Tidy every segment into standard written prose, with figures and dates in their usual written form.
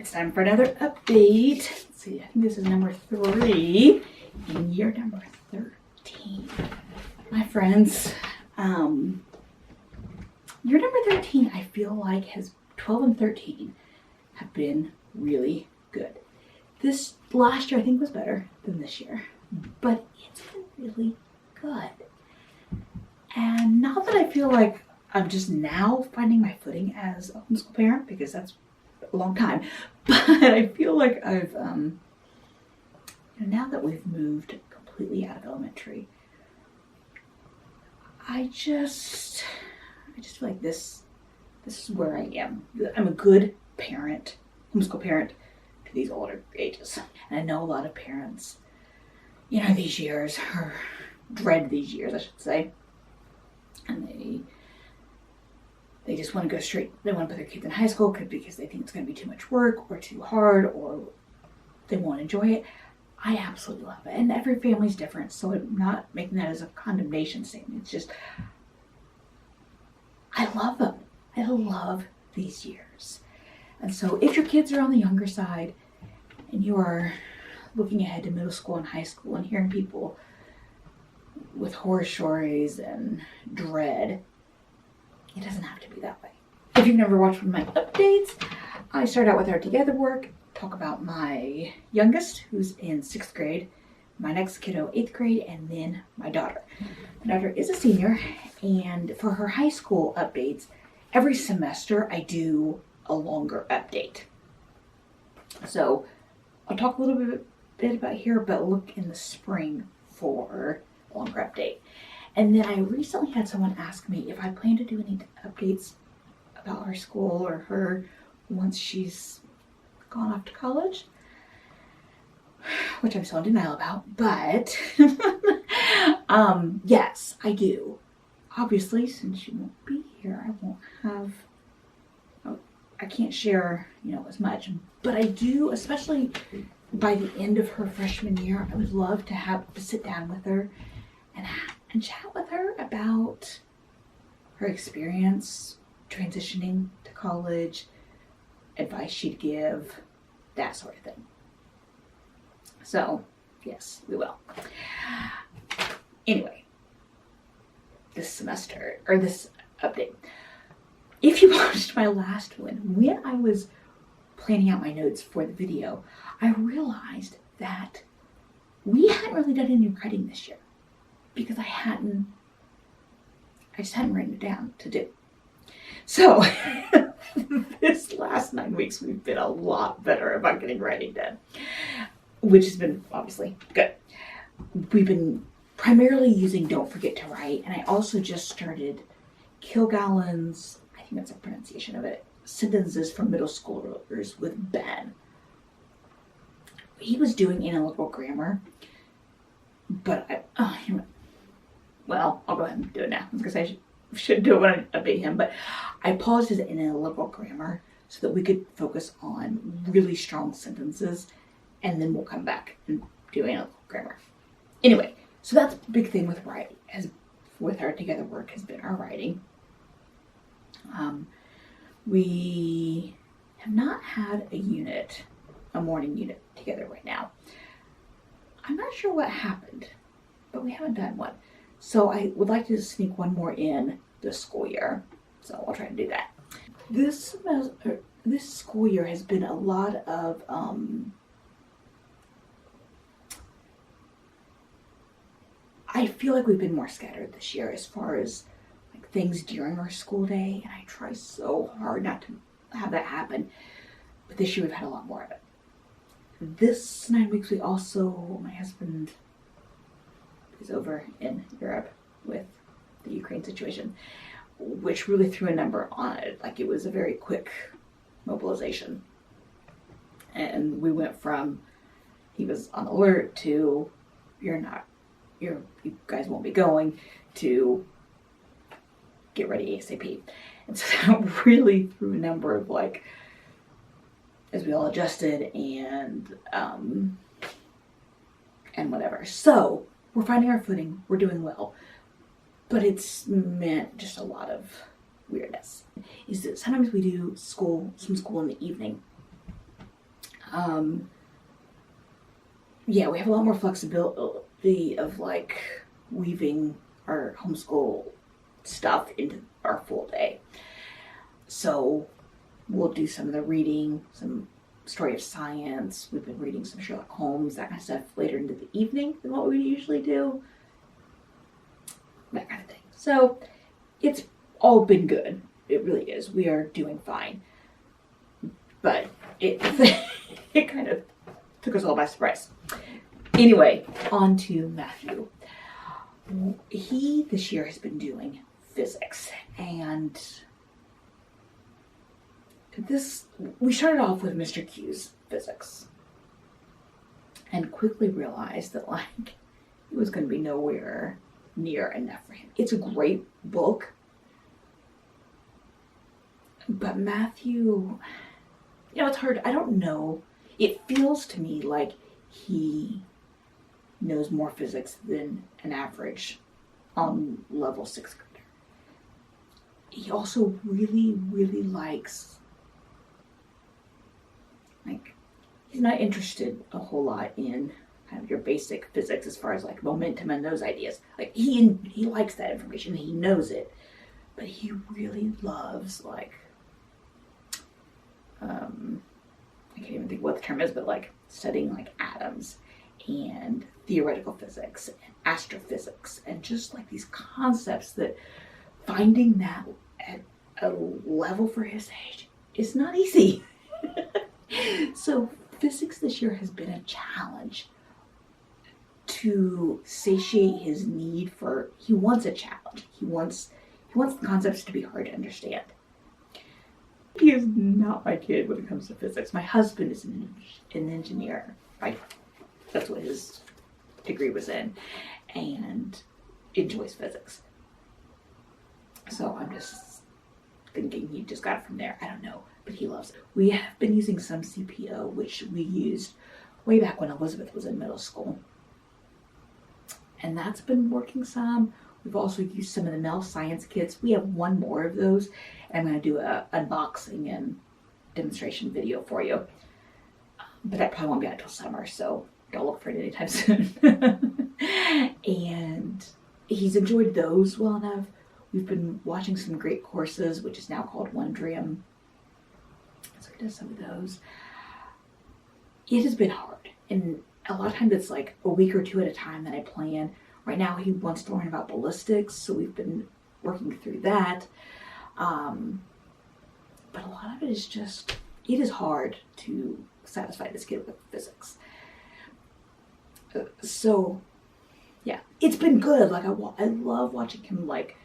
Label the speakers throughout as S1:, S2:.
S1: It's time for another update. Let's see, I think this is number 3 in year number 13. My friends, year number 13, I feel like 12 and 13 have been really good. This last year I think was better than this year, but it's been really good. And not that I feel like I'm just now finding my footing as a homeschool parent, because that's a long time, but I feel like I've, now that we've moved completely out of elementary, I just feel like this is where I am. I'm a good parent, homeschool parent, to these older ages. And I know a lot of parents, these years, or dread these years, I should say, and they just want to go straight. They want to put their kids in high school because they think it's going to be too much work or too hard, or they won't enjoy it. I absolutely love it. And every family's different, so I'm not making that as a condemnation statement. It's just, I love them. I love these years. And so if your kids are on the younger side and you are looking ahead to middle school and high school and hearing people with horror stories and dread, it doesn't have to be that way. If you've never watched one of my updates, I start out with our together work, talk about my youngest, who's in 6th grade, my next kiddo, 8th grade, and then my daughter. My daughter is a senior, and for her high school updates, every semester I do a longer update. So I'll talk a little bit about here, but look in the spring for a longer update. And then I recently had someone ask me if I plan to do any updates about her school or her once she's gone off to college, which I'm still in denial about, but yes, I do. Obviously, since she won't be here, I can't share, as much, but I do, especially by the end of her freshman year, I would love to sit down with her and chat with her about her experience transitioning to college, advice she'd give, that sort of thing. So, yes, we will. Anyway, this update. If you watched my last one, when I was planning out my notes for the video, I realized that we hadn't really done any writing this year because I just hadn't written it down to do. So this last 9 weeks, we've been a lot better about getting writing done, which has been obviously good. We've been primarily using Don't Forget to Write, and I also just started Kilgallen's, I think that's a pronunciation of it, sentences for middle schoolers with Ben. He was doing analytical grammar, but I'll go ahead and do it now. I was going to say I should do it when I update him, but I paused his analytical grammar so that we could focus on really strong sentences, and then we'll come back and do analytical grammar. Anyway, so that's the big thing with writing, with our together work, has been our writing. We have not had a morning unit together right now. I'm not sure what happened, but we haven't done one. So I would like to sneak one more in this school year. So I'll try to do that. This school year has been a lot of I feel like we've been more scattered this year as far as like things during our school day, and I try so hard not to have that happen. But this year we've had a lot more of it. This 9 weeks my husband is over in Europe with the Ukraine situation, which really threw a number on it. Like, it was a very quick mobilization. And we went from, he was on alert, to you guys won't be going, to get ready ASAP. And so that really threw a number of, like, as we all adjusted and whatever. So we're finding our footing, we're doing well, but it's meant just a lot of weirdness. Is that sometimes we do some school in the evening, Yeah, we have a lot more flexibility of like weaving our homeschool stuff into our full day. So we'll do some of the reading, some story of science. We've been reading some Sherlock Holmes, that kind of stuff later into the evening than what we usually do. That kind of thing. So it's all been good. It really is. We are doing fine. But it it kind of took us all by surprise. Anyway, on to Matthew. He this year has been doing physics, and we started off with Mr. Q's physics and quickly realized that like it was going to be nowhere near enough for him. It's a great book, but Matthew, it's hard. I don't know. It feels to me like he knows more physics than an average level 6th grader. He also really, really likes, like, he's not interested a whole lot in kind of your basic physics as far as like momentum and those ideas. Like he likes that information, he knows it, but he really loves like, I can't even think what the term is, but like studying like atoms and theoretical physics and astrophysics and just like these concepts that finding that at a level for his age is not easy. So physics this year has been a challenge to satiate his need for, he wants a challenge. He wants the concepts to be hard to understand. He is not my kid when it comes to physics. My husband is an engineer. That's what his degree was in, and enjoys physics. So I'm just thinking he just got it from there. I don't know, but he loves it. We have been using some CPO, which we used way back when Elizabeth was in middle school. And that's been working some. We've also used some of the Mel Science kits. We have one more of those, and I'm going to do an unboxing and demonstration video for you. But that probably won't be out until summer, so don't look for it anytime soon. And he's enjoyed those well enough. We've been watching some great courses, which is now called Wondrium. So he does some of those. It has been hard, and a lot of times it's like a week or two at a time that I plan. Right now he wants to learn about ballistics, so we've been working through that. But a lot of it is just, it is hard to satisfy this kid with physics. So yeah, it's been good. Like I love watching him, like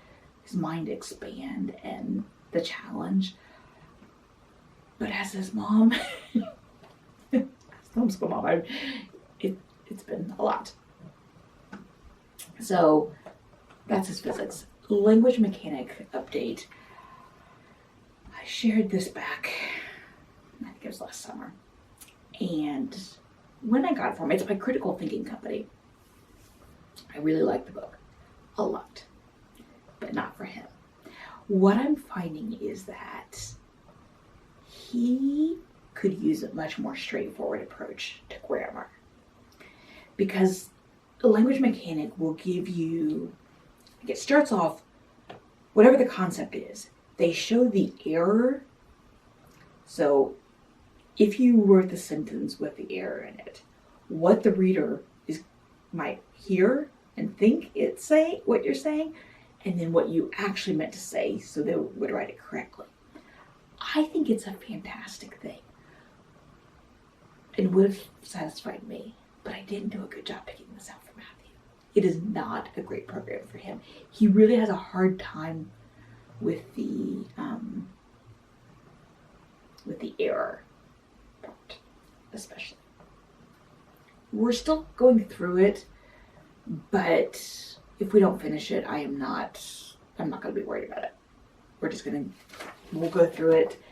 S1: his mind expand and the challenge. But as his mom, as homeschool mom, it's been a lot. So that's his physics. Language mechanic update. I shared this back, I think it was last summer. And when I got it from him, it's by Critical Thinking Company. I really like the book a lot, but not for him. What I'm finding is that he could use a much more straightforward approach to grammar, because the language mechanic will give you, like, it starts off, whatever the concept is, they show the error. So if you wrote the sentence with the error in it, what the reader might hear and think it's saying, what you're saying, and then what you actually meant to say, so they would write it correctly. I think it's a fantastic thing. It would have satisfied me, but I didn't do a good job picking this out for Matthew. It is not a great program for him. He really has a hard time with the error part, especially. We're still going through it, but if we don't finish it, I'm not going to be worried about it. We'll go through it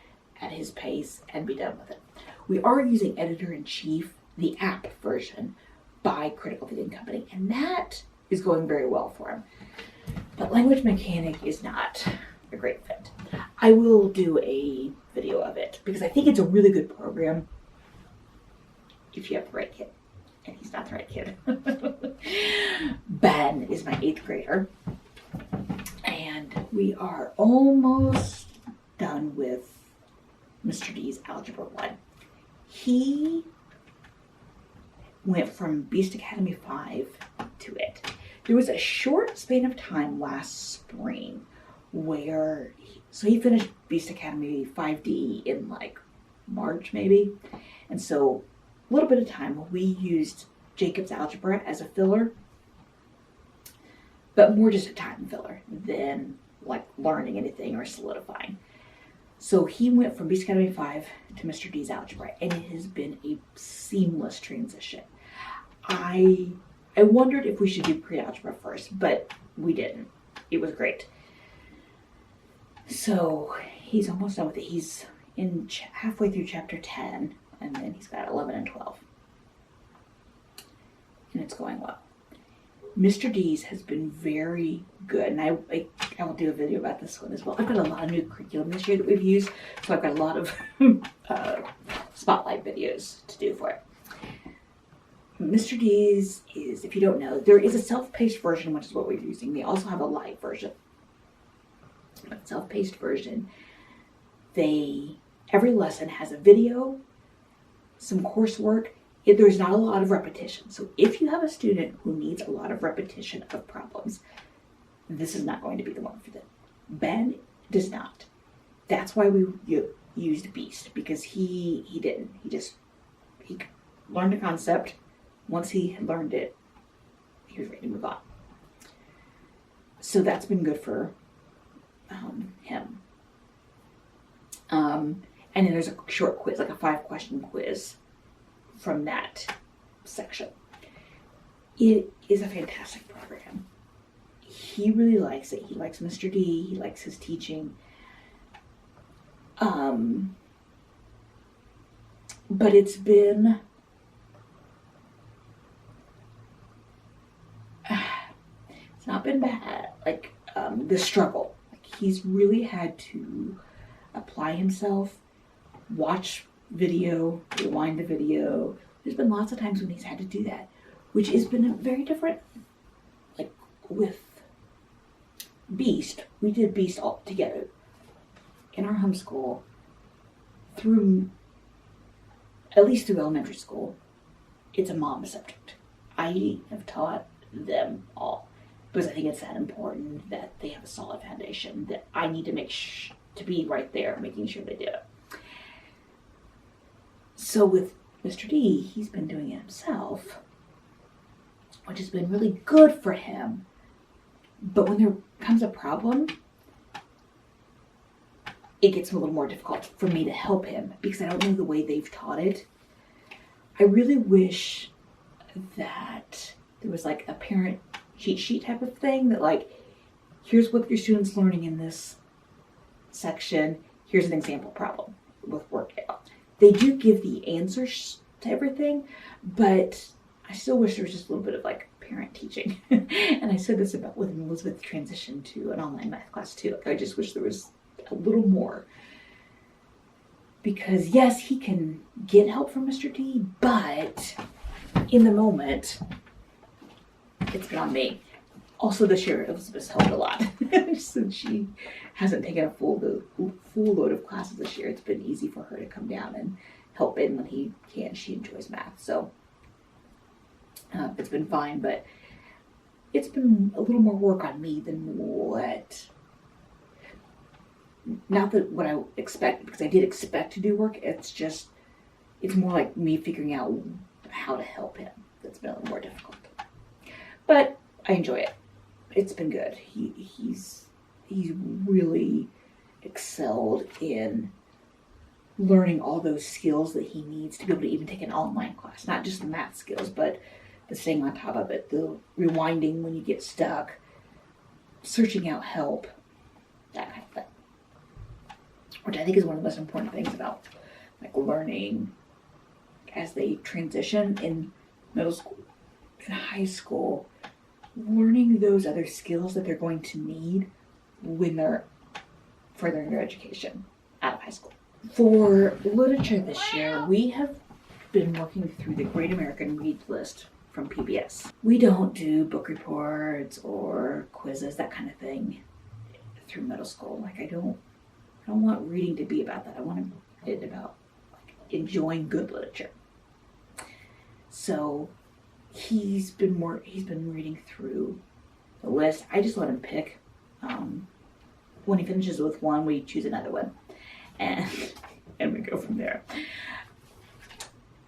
S1: at his pace and be done with it. We are using Editor-in-Chief, the app version by Critical Thinking Company, and that is going very well for him. But Language Mechanic is not a great fit. I will do a video of it because I think it's a really good program. if you have the right kid. And he's not the right kid. Ben is my 8th grader. And we are almost done with Mr. D's Algebra 1. He went from Beast Academy 5 to it. There was a short span of time last spring where, he finished Beast Academy 5D in like March maybe. And so a little bit of time we used Jacob's Algebra as a filler, but more just a time filler than like learning anything or solidifying. So he went from Beast Academy 5 to Mr. D's Algebra, and it has been a seamless transition. I wondered if we should do pre-algebra first, but we didn't. It was great. So he's almost done with it. He's in halfway through chapter 10, and then he's got 11 and 12. And it's going well. Mr. D's has been very good, and I will do a video about this one as well. I've got a lot of new curriculum this year that we've used, so I've got a lot of spotlight videos to do for it. Mr. D's is, if you don't know, there is a self-paced version, which is what we're using. They also have a live version. But self-paced version, every lesson has a video, some coursework. There's not a lot of repetition. So if you have a student who needs a lot of repetition of problems, this is not going to be the one for them. Ben does not. That's why we used Beast, because he didn't. He learned a concept. Once he had learned it, he was ready to move on. So that's been good for him. And then there's a short quiz, like a 5-question quiz from that section. It is a fantastic program. He really likes it. He likes Mr. D. He likes his teaching. But it's been it's not been bad. Like the struggle. Like he's really had to apply himself, watch video, rewind the video. There's been lots of times when he's had to do that, which has been a very different. Like with Beast, we did Beast all together in our homeschool through, at least through elementary school. It's a mom subject. I have taught them all because I think it's that important that they have a solid foundation, that I need to make to be right there, making sure they do it. So with Mr. D, he's been doing it himself, which has been really good for him. But when there comes a problem, it gets a little more difficult for me to help him because I don't know the way they've taught it. I really wish that there was like a parent cheat sheet type of thing that like, here's what your student's learning in this section. Here's an example problem with work out. They do give the answers to everything, but I still wish there was just a little bit of like parent teaching. And I said this about when Elizabeth transitioned to an online math class too. Like, I just wish there was a little more. Because yes, he can get help from Mr. D, but in the moment, it's been on me. Also this year, Elizabeth's helped a lot. Since she hasn't taken a full load of classes this year, it's been easy for her to come down and help in when he can. She enjoys math, so it's been fine, but it's been a little more work on me than what I expect, because I did expect to do work. It's more like me figuring out how to help him. That's been a little more difficult, but I enjoy it. It's been good. He's really excelled in learning all those skills that he needs to be able to even take an online class. Not just the math skills, but the staying on top of it, the rewinding when you get stuck, searching out help, that kind of thing. Which I think is one of the most important things about like learning as they transition in middle school and high school. Learning those other skills that they're going to need when they're furthering their education out of high school. For literature this year, we have been working through the Great American Read List from PBS. We don't do book reports or quizzes, that kind of thing, through middle school. Like I don't want reading to be about that. I want it about like enjoying good literature. So he's been reading through the list. I just let him pick. When he finishes with one, we choose another one, and we go from there.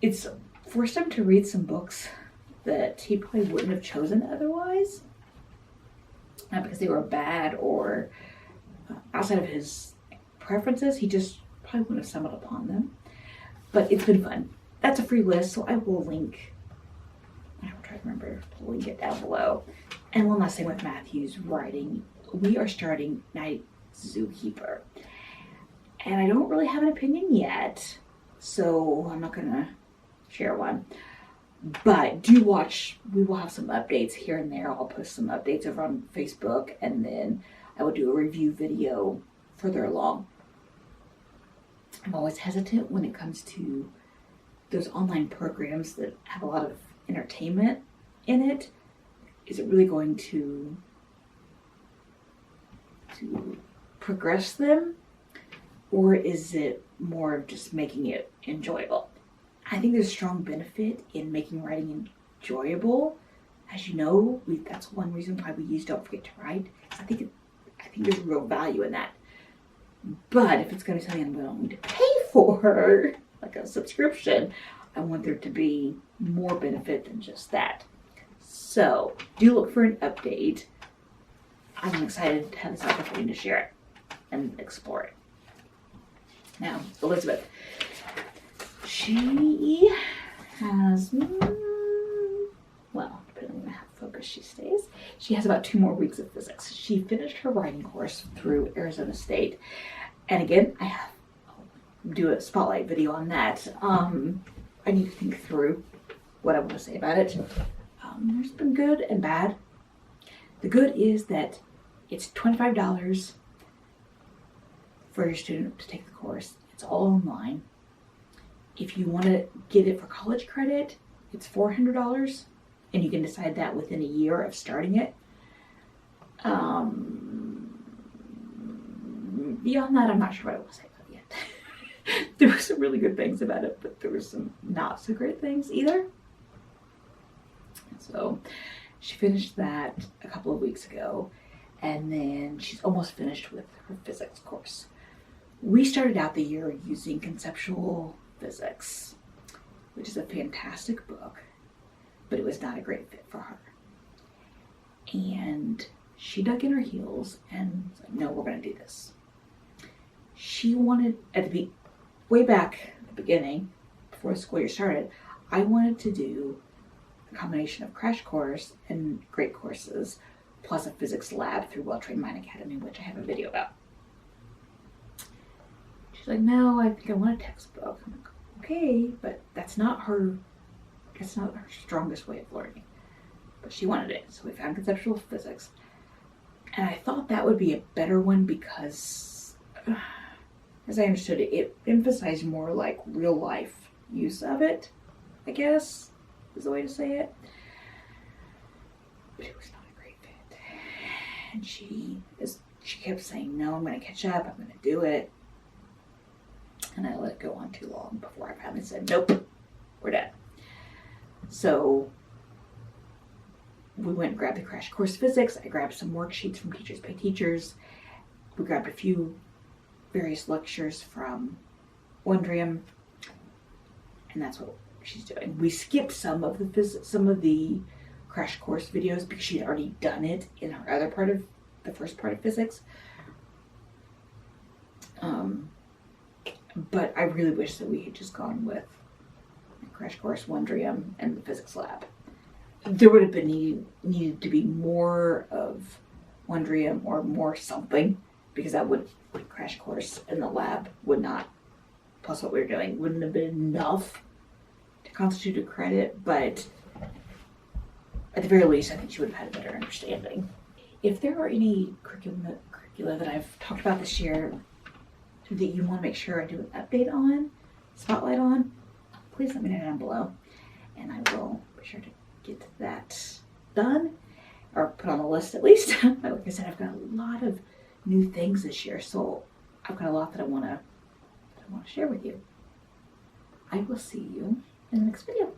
S1: It's forced him to read some books that he probably wouldn't have chosen otherwise, not because they were bad or outside of his preferences. He just probably wouldn't have stumbled upon them. But it's been fun. That's a free list, so I will link. I will try to remember to link it down below. And one last thing with Matthew's writing, we are starting Night Zookeeper, and I don't really have an opinion yet, so I'm not gonna share one. But do watch. We will have some updates here and there. I'll post some updates over on Facebook, and then I will do a review video further along. I'm always hesitant when it comes to those online programs that have a lot of entertainment in it. Is it really going to progress them, or is it more of just making it enjoyable? I think there's a strong benefit in making writing enjoyable. As you know, that's one reason why we use Don't Forget to Write. I think there's real value in that. But if it's going to be something I'm going to pay for, like a subscription, I want there to be more benefit than just that. So do look for an update. I'm excited to have this opportunity to share it and explore it. Now, Elizabeth, she has, well, depending on how focused she stays, she has about 2 more weeks of physics. She finished her writing course through Arizona State. And again, I'll do a spotlight video on that. I need to think through what I want to say about it. There's been good and bad. The good is that it's $25 for your student to take the course. It's all online. If you want to get it for college credit, it's $400, and you can decide that within a year of starting it. Beyond that, I'm not sure what I want to say about it yet. There were some really good things about it, but there were some not so great things either. So she finished that a couple of weeks ago, and then she's almost finished with her physics course. We started out the year using Conceptual Physics, which is a fantastic book, but it was not a great fit for her. And she dug in her heels and was like, no, we're going to do this. She wanted, way back at the beginning, before the school year started, I wanted to do a combination of crash course and great courses, plus a physics lab through Well Trained Mind Academy, which I have a video about. She's like, no, I think I want a textbook. I'm like, okay, but that's not her strongest way of learning. But she wanted it, so we found Conceptual Physics. And I thought that would be a better one because, as I understood it, it emphasized more like real life use of it, I guess, is the way to say it. But it was not a great fit. And she kept saying, no, I'm going to catch up, I'm going to do it. And I let it go on too long before I finally said, nope, we're done. So we went and grabbed the Crash Course Physics. I grabbed some worksheets from Teachers Pay Teachers. We grabbed a few various lectures from Wondrium. And that's what she's doing. We skipped some of the Crash Course videos because she'd already done it in her other part of the first part of physics. But I really wish that we had just gone with Crash Course, Wondrium, and the physics lab. There would have been needed to be more of Wondrium or more something, because that would, like Crash Course and the lab would not, plus what we were doing, wouldn't have been enough to constitute a credit, but at the very least, I think she would have had a better understanding. If there are any curricula that I've talked about this year that you want to make sure I do an update on, spotlight on, please let me know down below. And I will be sure to get that done, or put on the list at least. Like I said, I've got a lot of new things this year, so I've got a lot that I want to share with you. I will see you in the next video.